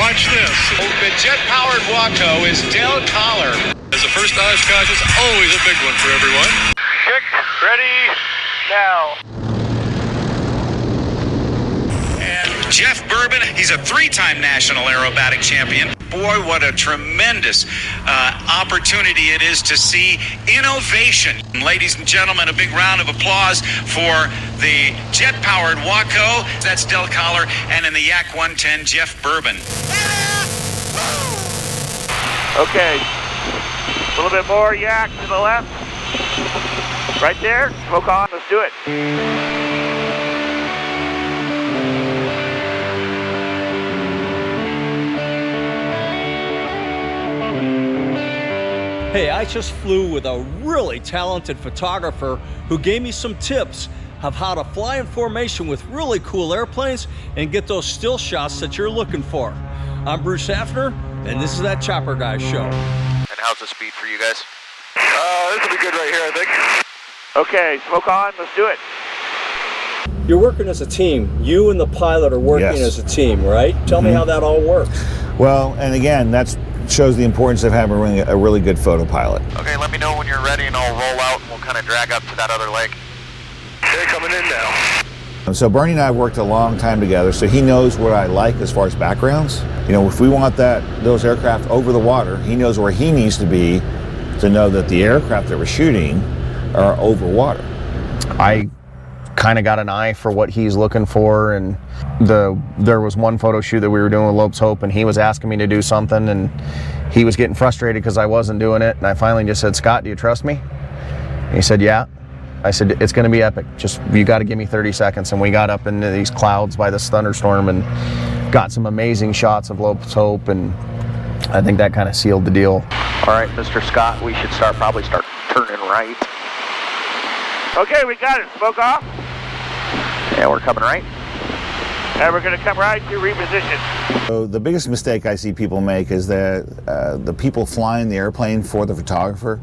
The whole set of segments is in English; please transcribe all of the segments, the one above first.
Watch this. The jet-powered Waco is Del Collar. As a first Oshkosh, it's always a big one for everyone. Kick, ready, now. And Jeff Bourbon, he's a three-time national aerobatic champion. Boy, what a tremendous opportunity it is to see innovation. Ladies and gentlemen, a big round of applause for the jet-powered Waco. That's Del Collar, and in the Yak 110, Jeff Bourbon. Okay, a little bit more yak to the left. Right there, smoke on, let's do it. Hey, I just flew with a really talented photographer who gave me some tips of how to fly in formation with really cool airplanes and get those still shots that you're looking for. I'm Bruce Hafner, and this is That Chopper Guy Show. And how's the speed for you guys? This will be good right here, I think. Okay, smoke on, let's do it. You're working as a team. You and the pilot are working as a team, right? Tell me how that all works. Well, and again, that shows the importance of having a really good photo pilot. Okay, let me know when you're ready and I'll roll out and we'll kind of drag up to that other leg. They're coming in now. And so Bernie and I have worked a long time together, so he knows what I like as far as backgrounds. You know, if we want those aircraft over the water, he knows where he needs to be to know that the aircraft that we're shooting are over water. I kind of got an eye for what he's looking for, and there was one photo shoot that we were doing with Lopes Hope, and he was asking me to do something, and he was getting frustrated because I wasn't doing it, and I finally just said, "Scott, do you trust me?" And he said, "Yeah." I said, "It's going to be epic. Just, you got to give me 30 seconds." And we got up into these clouds by this thunderstorm and got some amazing shots of Lopes Hope, and I think that kind of sealed the deal. All right, Mr. Scott, we should probably start turning right. Okay, we got it, smoke off. Yeah, we're coming right. And we're gonna come right to reposition. So the biggest mistake I see people make is that the people flying the airplane for the photographer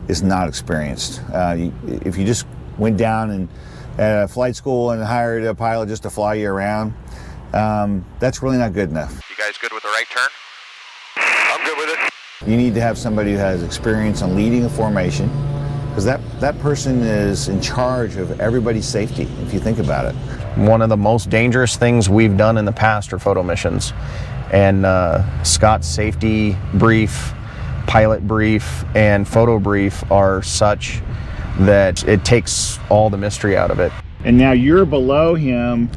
is not experienced. If you just went down and at a flight school and hired a pilot just to fly you around, that's really not good enough. You guys good with the right turn? I'm good with it. You need to have somebody who has experience on leading a formation, because that person is in charge of everybody's safety, if you think about it. One of the most dangerous things we've done in the past are photo missions, and Scott's safety brief, pilot brief, and photo brief are such that it takes all the mystery out of it. And now you're below him,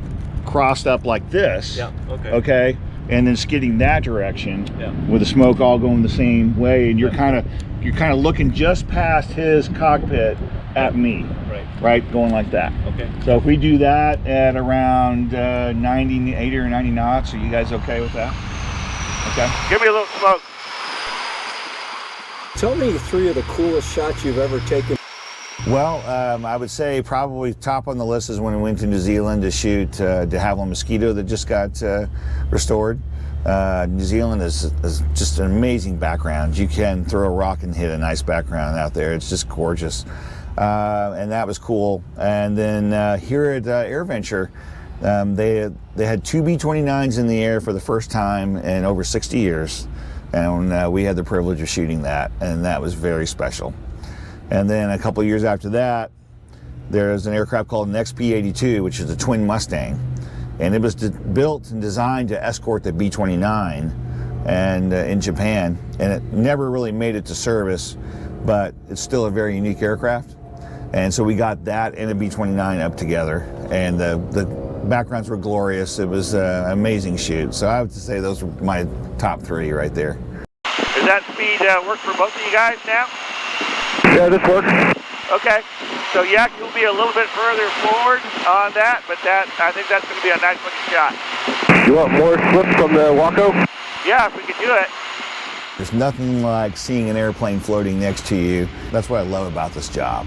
crossed up like this. Yeah, okay. Okay, and then skidding that direction, with the smoke all going the same way, and you're kind of looking just past his cockpit at me. Right, going like that. Okay. So if we do that at around 80 or 90 knots, are you guys okay with that? Okay. Give me a little smoke. Tell me 3 of the coolest shots you've ever taken. Well, I would say probably top on the list is when we went to New Zealand to shoot de Havilland Mosquito that just got restored. New Zealand is just an amazing background. You can throw a rock and hit a nice background out there. It's just gorgeous. And that was cool. And then here at AirVenture, they had 2 B-29s in the air for the first time in over 60 years. And we had the privilege of shooting that, and that was very special. And then a couple of years after that, there's an aircraft called an XP-82, which is a twin Mustang. And it was built and designed to escort the B-29 and in Japan. And it never really made it to service, but it's still a very unique aircraft. And so we got that and a B-29 up together, and the backgrounds were glorious. It was an amazing shoot. So I would say those were my top 3 right there. Does that speed work for both of you guys now? Yeah, this works. Okay, so Yak, you'll be a little bit further forward on that, but I think that's going to be a nice looking shot. You want more slip from the Waco? Yeah, if we could do it. There's nothing like seeing an airplane floating next to you. That's what I love about this job.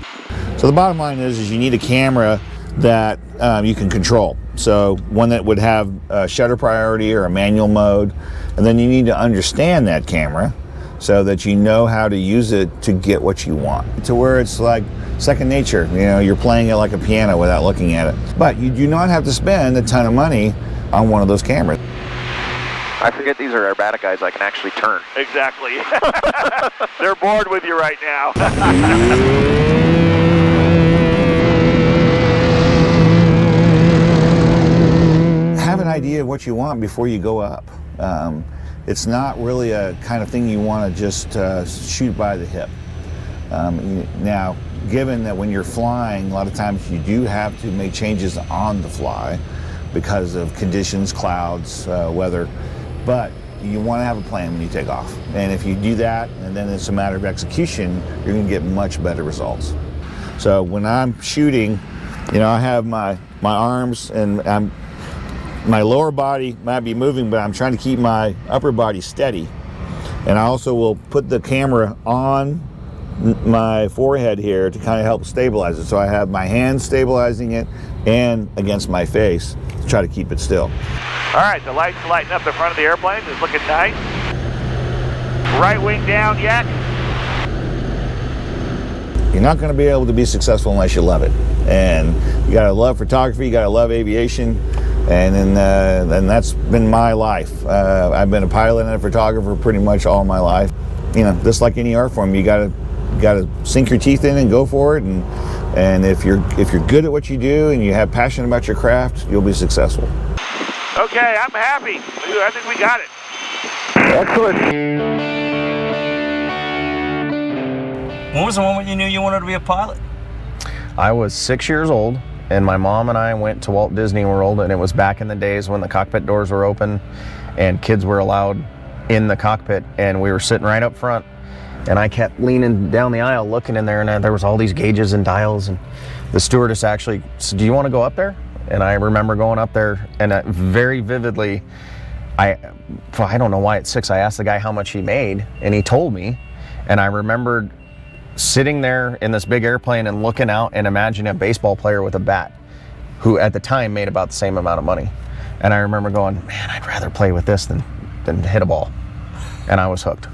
So the bottom line is you need a camera that you can control. So one that would have a shutter priority or a manual mode, and then you need to understand that camera so that you know how to use it to get what you want. To where it's like second nature, you know, you're playing it like a piano without looking at it. But you do not have to spend a ton of money on one of those cameras. I forget these are aerobatic guys. I can actually turn. Exactly. They're bored with you right now. Have an idea of what you want before you go up. It's not really a kind of thing you want to just shoot by the hip. Now, given that when you're flying, a lot of times you do have to make changes on the fly because of conditions, clouds, weather, but you want to have a plan when you take off. And if you do that, and then it's a matter of execution, you're going to get much better results. So when I'm shooting, I have my arms, and my lower body might be moving, but I'm trying to keep my upper body steady. And I also will put the camera on my forehead here to kind of help stabilize it. So I have my hands stabilizing it and against my face to try to keep it still. All right, the lights lighting up the front of the airplane. It's looking nice. Right wing down, Yak. You're not going to be able to be successful unless you love it. And you got to love photography, you got to love aviation. And that's been my life. I've been a pilot and a photographer pretty much all my life. Just like any art form, you gotta sink your teeth in and go for it. And if you're good at what you do and you have passion about your craft, you'll be successful. Okay, I'm happy. I think we got it. Excellent. When was the moment you knew you wanted to be a pilot? I was 6 years old, and my mom and I went to Walt Disney World, and it was back in the days when the cockpit doors were open and kids were allowed in the cockpit, and we were sitting right up front, and I kept leaning down the aisle looking in there, and there was all these gauges and dials, and the stewardess actually said, "Do you want to go up there?" And I remember going up there, and very vividly, I don't know why at 6 I asked the guy how much he made, and he told me, and I remembered sitting there in this big airplane and looking out and imagining a baseball player with a bat who at the time made about the same amount of money. And I remember going, man, I'd rather play with this than hit a ball. And I was hooked.